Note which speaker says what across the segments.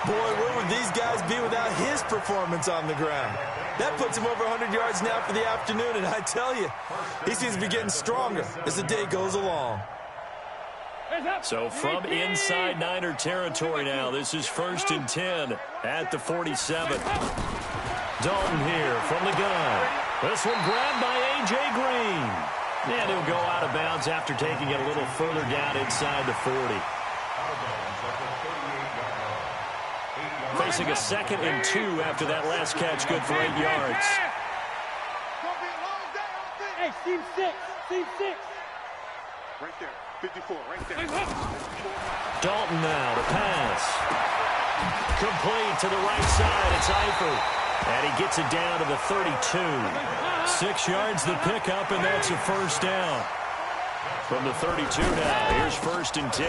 Speaker 1: Boy, where would these guys be without his performance on the ground? That puts him over 100 yards now for the afternoon, and I tell you, he seems to be getting stronger as the day goes along.
Speaker 2: So from inside Niner territory now, this is 1st and 10 at the 47. Dalton here from the gun. This one grabbed by A.J. Green. And he'll go out of bounds after taking it a little further down inside the 40. Facing a 2nd and 2 after that last catch, good for 8 yards.
Speaker 3: Hey, team 6, team 6.
Speaker 4: Right there, 54, right there.
Speaker 2: Dalton now to pass. Complete to the right side. It's Eifert. And he gets it down to the 32. 6 yards the pickup, and that's a 1st down. From the 32 now, here's 1st and 10.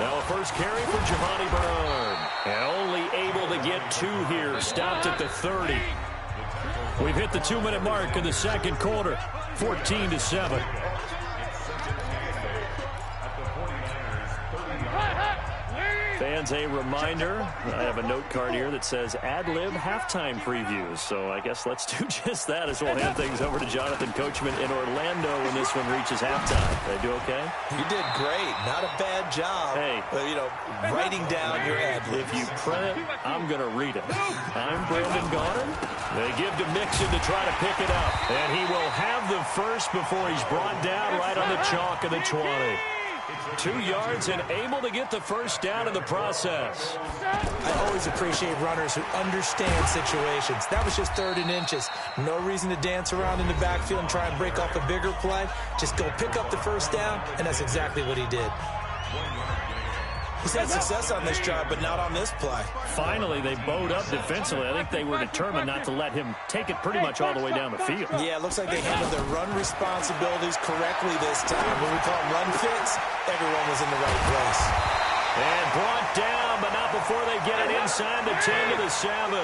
Speaker 2: Now a first carry for Giovanni Bernard. And only able to get 2 here. Stopped at the 30. We've hit the 2-minute mark in the 2nd quarter. 14-7. Fans, a reminder, I have a note card here that says ad-lib halftime previews. So I guess let's do just that as we'll hand things over to Jonathan Coachman in Orlando when this one reaches halftime. Did I do okay?
Speaker 1: You did great. Not a bad job.
Speaker 2: Hey.
Speaker 1: Writing down your ad-libs.
Speaker 2: If you print it, I'm going to read it. I'm Brandon Gaudin. They give to Mixon to try to pick it up. And he will have the first before he's brought down right on the chalk of the 20. 2 yards and able to get the first down in the process.
Speaker 1: I always appreciate runners who understand situations. That was just 3rd and inches. No reason to dance around in the backfield and try and break off a bigger play. Just go pick up the first down, and that's exactly what he did. He's had success on this drive, but not on this play.
Speaker 2: Finally, they bowed up defensively. I think they were determined not to let him take it pretty much all the way down the field.
Speaker 1: Yeah, it looks like they handled their run responsibilities correctly this time. When we call them run fits, everyone was in the right place.
Speaker 2: And brought down, but not before they get it inside the 10 to the 7.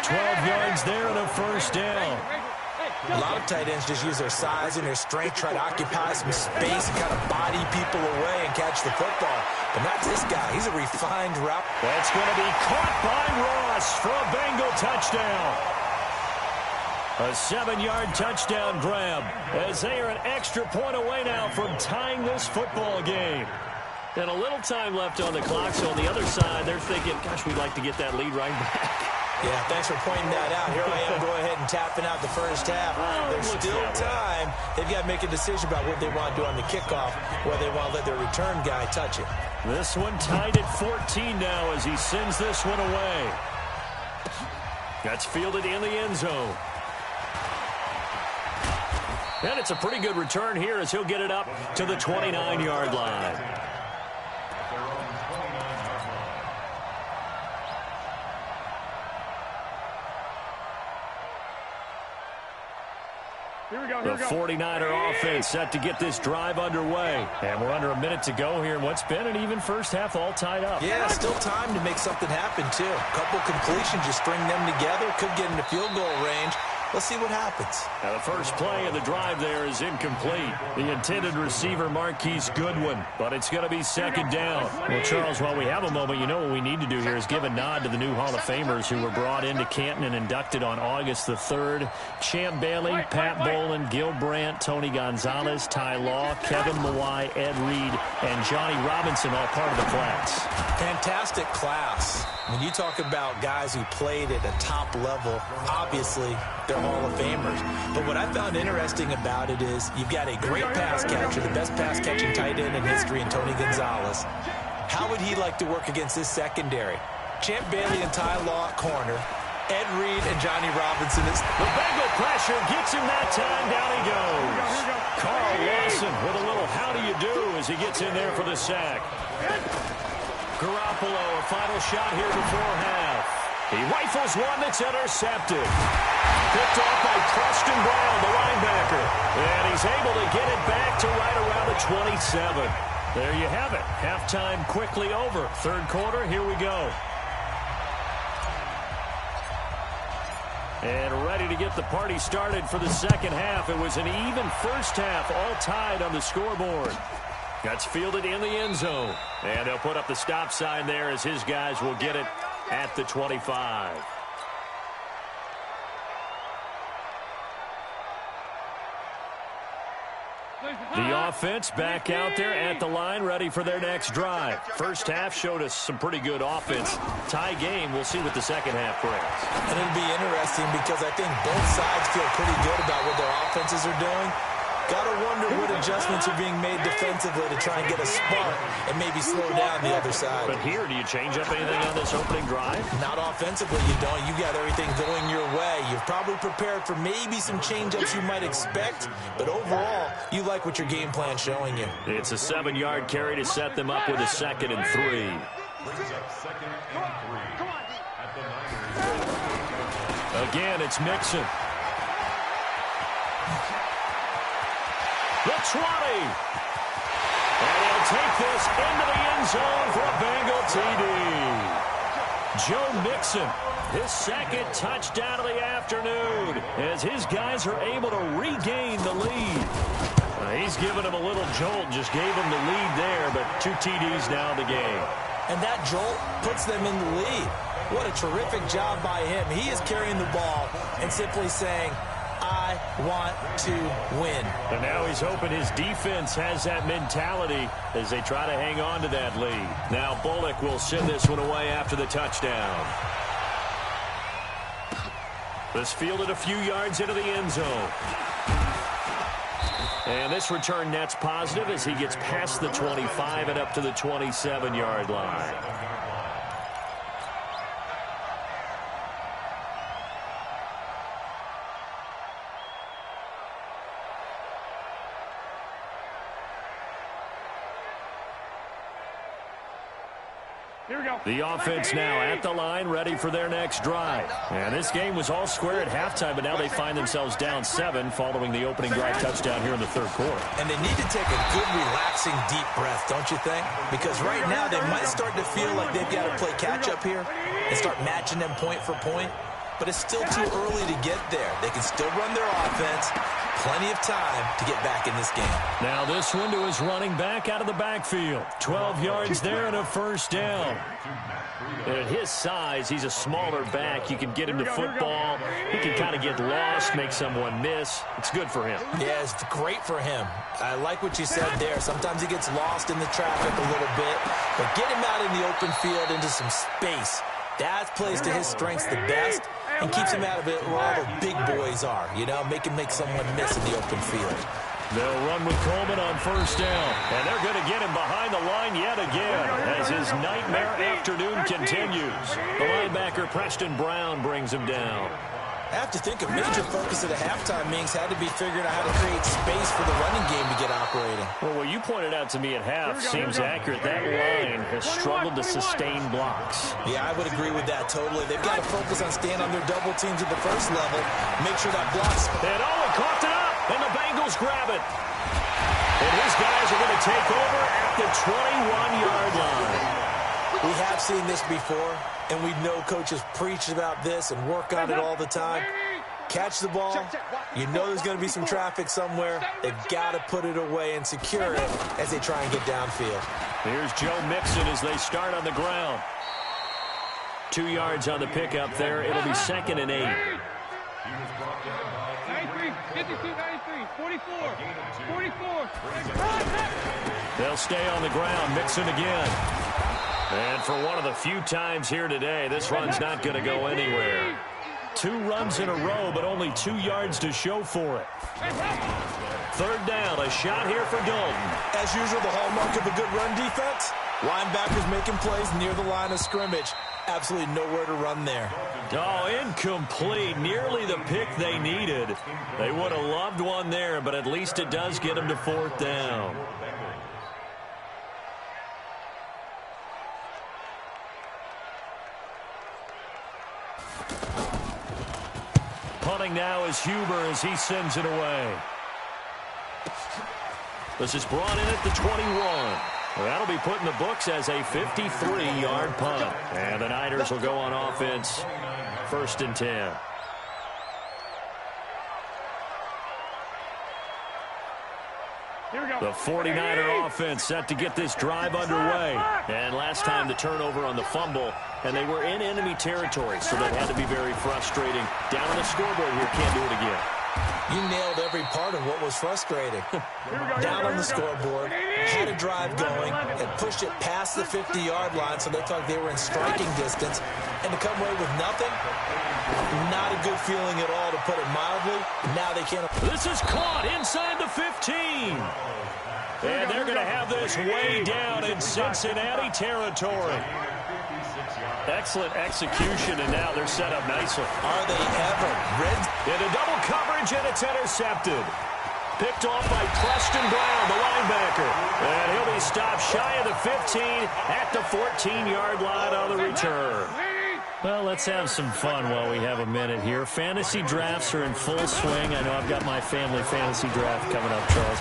Speaker 2: 12 yards there and a first down.
Speaker 1: A lot of tight ends just use their size and their strength, try to occupy some space and kind of body people away and catch the football. But not this guy. He's a refined route.
Speaker 2: That's going to be caught by Ross for a Bengal touchdown. A 7-yard touchdown grab as they are an extra point away now from tying this football game. And a little time left on the clock, so on the other side, they're thinking, gosh, we'd like to get that lead right back.
Speaker 1: Yeah, thanks for pointing that out. Here I am going ahead and tapping out the first half. There's still time. They've got to make a decision about what they want to do on the kickoff, whether they want to let their return guy touch it.
Speaker 2: This one tied at 14 now as he sends this one away. That's fielded in the end zone. And it's a pretty good return here as he'll get it up to the 29-yard line. The 49er offense set to get this drive underway. And we're under a minute to go here in what's been an even first half all tied up.
Speaker 1: Yeah, still time to make something happen, too. A couple completions, you string them together, could get into field goal range. Let's see what happens.
Speaker 2: Now the first play of the drive there is incomplete. The intended receiver, Marquise Goodwin, but it's going to be 2nd down. Well, Charles, while we have a moment, you know what we need to do here is give a nod to the new Hall of Famers who were brought into Canton and inducted on August the 3rd. Champ Bailey, Pat Bowlen, Gil Brandt, Tony Gonzalez, Ty Law, Kevin Mawai, Ed Reed, and Johnny Robinson, all part of the class.
Speaker 1: Fantastic class. When you talk about guys who played at a top level, obviously they're Hall of Famers. But what I found interesting about it is you've got a great pass catcher, the best pass-catching tight end in history, and Tony Gonzalez. How would he like to work against this secondary? Champ Bailey and Ty Law at corner. Ed Reed and Johnny Robinson.
Speaker 2: The Bengal pressure gets him that time. Down he goes. Carl Lawson with a little how do you do as he gets in there for the sack. Garoppolo, a final shot here before half. He rifles one that's intercepted. Picked off by Preston Brown, the linebacker. And he's able to get it back to right around the 27. There you have it. Halftime quickly over. 3rd quarter, here we go. And ready to get the party started for the 2nd half. It was an even first half, all tied on the scoreboard. That's fielded in the end zone. And they'll put up the stop sign there as his guys will get it at the 25. The offense back out there at the line, ready for their next drive. First half showed us some pretty good offense. Tie game, we'll see what the second half brings.
Speaker 1: And it'll be interesting because I think both sides feel pretty good about what their offenses are doing. Gotta wonder what adjustments are being made defensively to try and get a spark and maybe slow down the other side.
Speaker 2: But here, do you change up anything on this opening drive?
Speaker 1: Not offensively, you don't. You got everything going your way. You've probably prepared for maybe some change-ups you might expect, but overall, you like what your game plan's showing you.
Speaker 2: It's a 7-yard carry to set them up with a 2nd and 3. Again, it's Mixon. The 20. And he'll take this into the end zone for a Bengal TD. Joe Mixon, his 2nd touchdown of the afternoon, as his guys are able to regain the lead. He's given him a little jolt, just gave him the lead there, but 2 TDs now in the game.
Speaker 1: And that jolt puts them in the lead. What a terrific job by him. He is carrying the ball and simply saying, I want to win.
Speaker 2: And now he's hoping his defense has that mentality as they try to hang on to that lead. Now Bullock will send this one away after the touchdown. This fielded a few yards into the end zone. And this return net's positive as he gets past the 25 and up to the 27-yard line. The offense now at the line, ready for their next drive. And this game was all square at halftime, but now they find themselves down 7 following the opening drive touchdown here in the 3rd quarter.
Speaker 1: And they need to take a good, relaxing, deep breath, don't you think? Because right now they might start to feel like they've got to play catch-up here and start matching them point for point. But it's still too early to get there. They can still run their offense. Plenty of time to get back in this game. Now this one to his running back out of the backfield. 12 yards there and a 1st down. And at his size, he's a smaller back. You can get him to football. He can kind of get lost, make someone miss. It's good for him. Yeah, it's great for him. I like what you said there. Sometimes he gets lost in the traffic a little bit. But get him out in the open field into some space. That plays to his strengths the best and keeps him out of it where all the big boys are, you know, make someone miss in the open field.
Speaker 2: They'll run with Coleman on 1st down, and they're going to get him behind the line yet again as his nightmare afternoon continues. The linebacker Preston Brown brings him down.
Speaker 1: I have to think a major focus of the halftime meetings had to be figuring out how to create space for the running game to get operating.
Speaker 2: Well, what you pointed out to me at half seems accurate. That line has struggled to sustain blocks.
Speaker 1: Yeah, I would agree with that totally. They've got to focus on staying on their double teams at the first level, make sure that blocks.
Speaker 2: And he caught it up, and the Bengals grab it. And his guys are going to take over at the 21-yard line.
Speaker 1: We have seen this before, and we know coaches preach about this and work on it all the time. Catch the ball. You know there's going to be some traffic somewhere. They've got to put it away and secure it as they try and get downfield.
Speaker 2: Here's Joe Mixon as they start on the ground. 2 yards on the pickup there. It'll be 2nd and 8.
Speaker 3: 93, 52, 93, 44, 44.
Speaker 2: They'll stay on the ground. Mixon again. And for one of the few times here today, this run's not going to go anywhere. 2 runs in a row, but only 2 yards to show for it. 3rd down, a shot here for Dalton.
Speaker 1: As usual, the hallmark of a good run defense, linebackers making plays near the line of scrimmage. Absolutely nowhere to run there.
Speaker 2: Oh, incomplete. Nearly the pick they needed. They would have loved one there, but at least it does get them to 4th down. Punting now is Huber as he sends it away. This is brought in at the 21. Well, that'll be put in the books as a 53-yard punt. And the Niners will go on offense. 1st and 10.
Speaker 3: Here we go.
Speaker 2: The 49er offense set to get this drive underway. And last time the turnover on the fumble, and they were in enemy territory, so that had to be very frustrating. Down on the scoreboard here, can't do it again.
Speaker 1: You nailed every part of what was frustrating. Down on the scoreboard, had a drive going, and pushed it past the 50-yard line so they thought they were in striking distance. And to come away with nothing, not a good feeling at all, to put it mildly. Now they can't.
Speaker 2: This is caught inside the 15. And they're going to have this way down in Cincinnati territory. Excellent execution, and now they're set up nicely.
Speaker 1: Are they ever?
Speaker 2: Into double coverage, and it's intercepted. Picked off by Preston Brown, the linebacker. And he'll be stopped shy of the 15 at the 14-yard line on the return. Well, let's have some fun while we have a minute here. Fantasy drafts are in full swing. I know I've got my family fantasy draft coming up, Charles.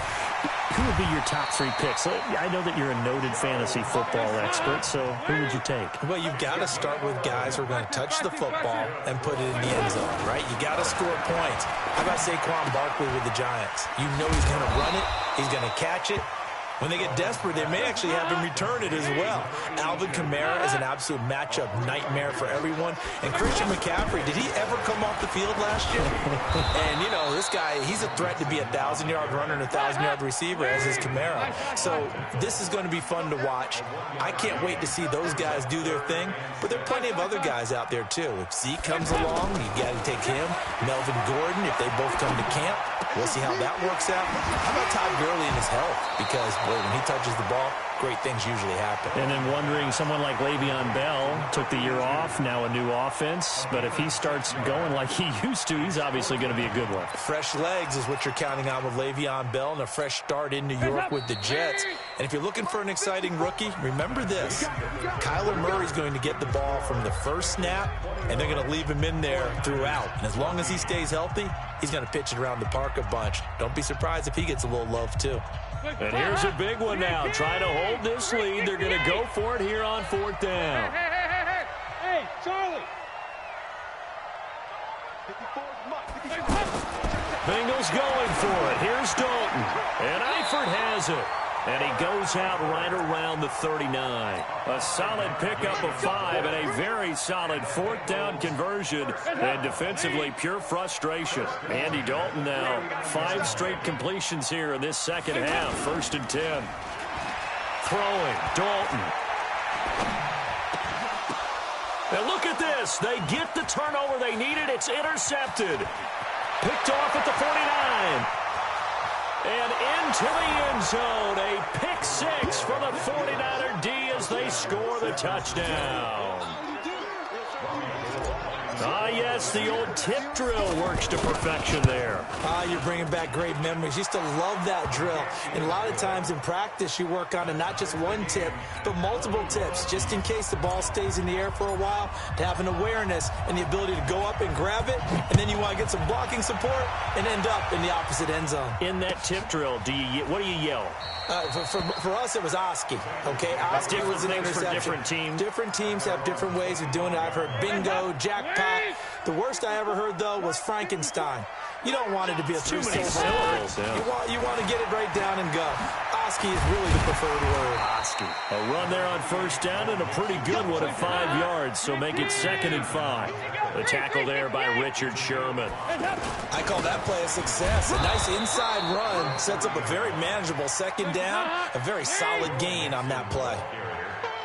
Speaker 2: Who would be your top 3 picks? I know that you're a noted fantasy football expert, so who would you take?
Speaker 1: Well, you've got to start with guys who are going to touch the football and put it in the end zone, right? You got to score points. How about Saquon Barkley with the Giants? You know he's going to run it. He's going to catch it. When they get desperate, they may actually have him return it as well. Alvin Kamara is an absolute matchup nightmare for everyone. And Christian McCaffrey, did he ever come off the field last year? And, you know, this guy, he's a threat to be a 1,000-yard runner and a 1,000-yard receiver, as is Kamara. So this is going to be fun to watch. I can't wait to see those guys do their thing. But there are plenty of other guys out there, too. If Zeke comes along, you got to take him. Melvin Gordon, if they both come to camp, we'll see how that works out. How about Todd Gurley and his health? Because, boy, when he touches the ball, great things usually happen.
Speaker 2: And then wondering, someone like Le'Veon Bell took the year off, now a new offense. But if he starts going like he used to, he's obviously going to be a good one.
Speaker 1: Fresh legs is what you're counting on with Le'Veon Bell, and a fresh start in New York with the Jets. And if you're looking for an exciting rookie, remember this. Kyler Murray's going to get the ball from the first snap, and they're going to leave him in there throughout. And as long as he stays healthy, he's going to pitch it around the park a bunch. Don't be surprised if he gets a little love, too.
Speaker 2: And here's a big one now. Trying to hold this lead. They're going to go for it here on 4th down.
Speaker 3: Hey, Charlie.
Speaker 2: Bengals going for it. Here's Dalton. And Eifert has it. And he goes out right around the 39. A solid pickup of 5 and a very solid 4th down conversion. And defensively, pure frustration. Andy Dalton now 5 straight completions here in this second half. 1st and 10. Throwing. Dalton. And look at this. They get the turnover they needed. It's intercepted. Picked off at the 49. And into the end zone, a pick 6 for the 49er D as they score the touchdown. Ah, yes, the old tip drill works to perfection there.
Speaker 1: You're bringing back great memories. Used to love that drill. And a lot of times in practice, you work on it, not just one tip, but multiple tips, just in case the ball stays in the air for a while, to have an awareness and the ability to go up and grab it, and then you want to get some blocking support and end up in the opposite end zone.
Speaker 2: In that tip drill, what do you yell?
Speaker 1: For us, it was Oski. Okay, Oski was an interception.
Speaker 2: For different teams.
Speaker 1: Different teams have different ways of doing it. I've heard bingo, jackpot. The worst I ever heard, though, was Frankenstein. You don't want it to be a
Speaker 2: too many syllables.
Speaker 1: Yeah. You want to get it right down and go. Oski is really the preferred word.
Speaker 2: Oski. A run there on 1st down and a pretty good one at 5 yards, so make it 2nd and 5. The tackle there by Richard Sherman.
Speaker 1: I call that play a success. A nice inside run sets up a very manageable 2nd down. A very solid gain on that play.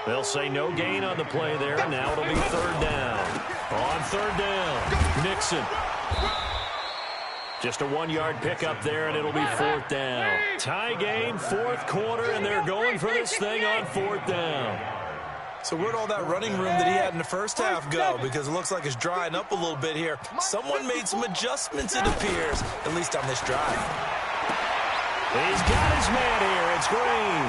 Speaker 2: They'll say no gain on the play there. Now it'll be 3rd down. On 3rd down, Nixon. Just a 1-yard pickup there, and it'll be 4th down. Tie game, 4th quarter, and they're going for this thing on 4th down.
Speaker 1: So where'd all that running room that he had in the first half go? Because it looks like it's drying up a little bit here. Someone made some adjustments, it appears, at least on this drive.
Speaker 2: He's got his man here. It's Green.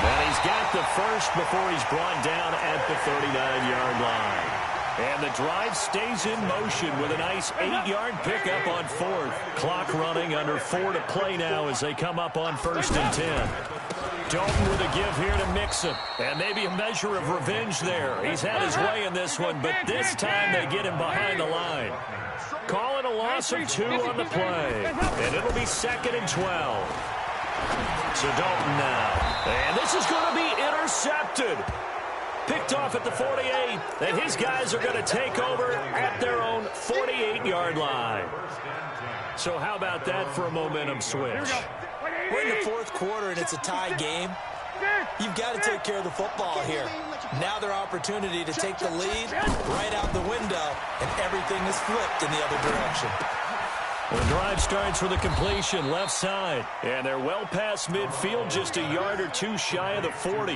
Speaker 2: And he's got the first before he's brought down at the 39-yard line. And the drive stays in motion with a nice 8-yard pickup on 4th. Clock running, under 4 to play now as they come up on 1st and 10. Dalton with a give here to Mixon. And maybe a measure of revenge there. He's had his way in this one, but this time they get him behind the line. Call it a loss of 2 on the play. And it'll be 2nd and 12. So Dalton now. And this is going to be intercepted. Picked off at the 48. And his guys are going to take over at their own 48-yard line. So how about that for a momentum switch?
Speaker 1: We're in the fourth quarter, and it's a tie game. You've got to take care of the football here. Now their opportunity to take the lead right out the window, and everything is flipped in the other direction.
Speaker 2: The drive starts with a completion left side, and they're well past midfield, just a yard or two shy of the 40.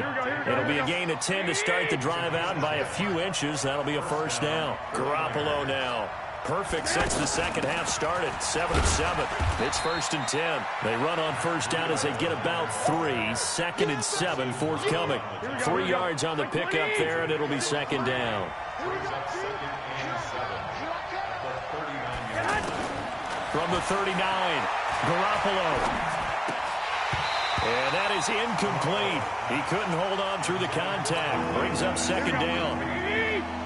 Speaker 2: It'll be a gain of 10 to start the drive out, and by a few inches, that'll be a first down. Garoppolo now. Perfect since the second half started. 7 of 7. It's 1st and 10. They run on first down as they get about 3. 2nd and 7 forthcoming. 3 yards on the pickup there, and it'll be 2nd down. From the 39, Garoppolo. And that is incomplete. He couldn't hold on through the contact. Brings up 2nd down.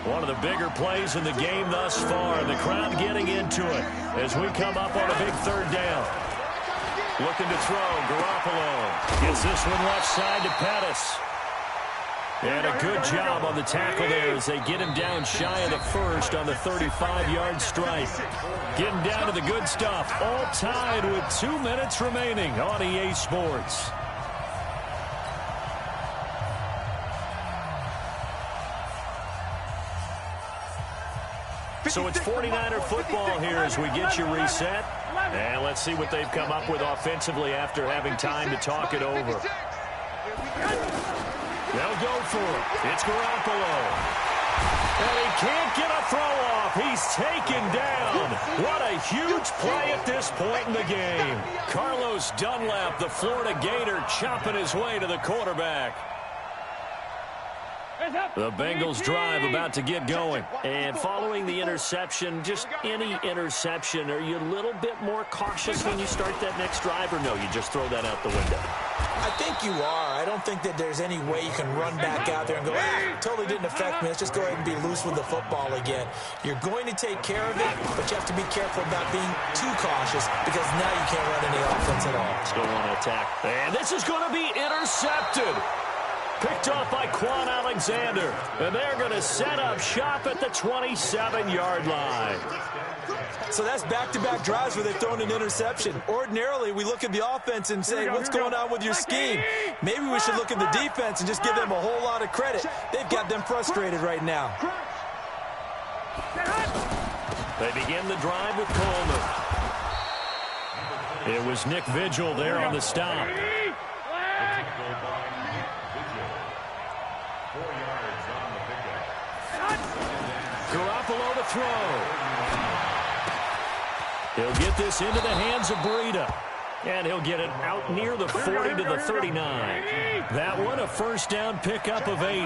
Speaker 2: One of the bigger plays in the game thus far. And the crowd getting into it as we come up on a big 3rd down. Looking to throw. Garoppolo gets this one left side to Pettis. And a good job on the tackle there as they get him down shy of the first on the 35-yard strike. Getting down to the good stuff. All tied with 2 minutes remaining on EA Sports. So it's 49er football here as we get you reset. And let's see what they've come up with offensively after having time to talk it over. They'll go for it. It's Garoppolo. And he can't get a throw off. He's taken down. What a huge play at this point in the game. Carlos Dunlap, the Florida Gator, chopping his way to the quarterback. The Bengals drive about to get going. And following the interception, just any interception, are you a little bit more cautious when you start that next drive, or no, you just throw that out the window?
Speaker 1: I think you are. I don't think that there's any way you can run back out there and go, totally didn't affect me. Let's just go ahead and be loose with the football again. You're going to take care of it, but you have to be careful about being too cautious because now you can't run any offense at all.
Speaker 2: Still want to attack. And this is going to be intercepted. Picked off by Quan Alexander. And they're going to set up shop at the 27-yard line.
Speaker 1: So that's back-to-back drives where they've thrown an interception. Ordinarily, we look at the offense and say, what's going on with your scheme? Maybe we should look at the defense and just give them a whole lot of credit. They've got them frustrated right now.
Speaker 2: They begin the drive with Coleman. It was Nick Vigil there on the stop. Garoppolo to throw. He'll get this into the hands of Breida. And he'll get it out near the 40 to the 39. That one a first down pickup of 8.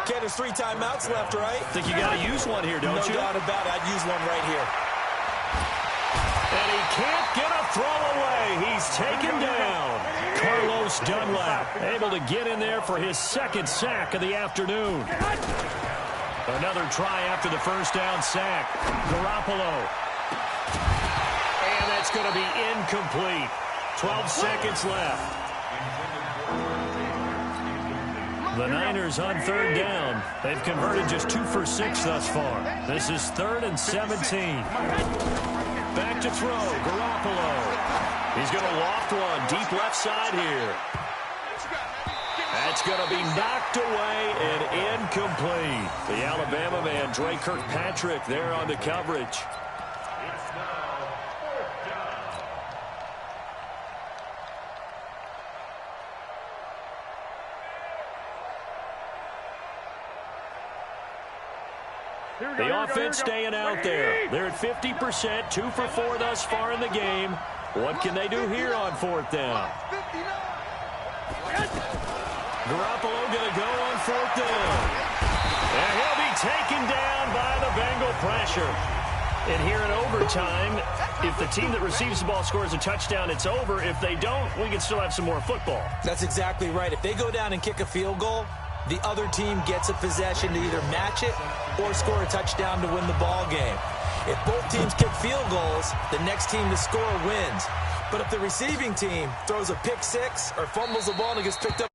Speaker 1: Okay, there's 3 timeouts left, right?
Speaker 2: I think you got to use one here, don't you?
Speaker 1: No doubt about it. I'd use one right here.
Speaker 2: And he can't get a throw away. He's taken down. Carlos Dunlap able to get in there for his 2nd sack of the afternoon. Another try after the first down sack. Garoppolo. And that's going to be incomplete. 12 seconds left. The Niners on 3rd down. They've converted just 2 for 6 thus far. This is 3rd and 17. Back to throw. Garoppolo. He's going to loft one deep left side here. That's going to be knocked away and incomplete. The Alabama man, Dre Kirkpatrick, there on the coverage. The offense staying out there. They're at 50%, 2 for 4 thus far in the game. What can they do here on 4th down? Garoppolo going to go on 4th down. And he'll be taken down by the Bengal pressure. And here in overtime, if the team that receives the ball scores a touchdown, it's over. If they don't, we can still have some more football.
Speaker 1: That's exactly right. If they go down and kick a field goal, the other team gets a possession to either match it or score a touchdown to win the ball game. If both teams kick field goals, the next team to score wins. But if the receiving team throws a pick six or fumbles the ball and it gets picked up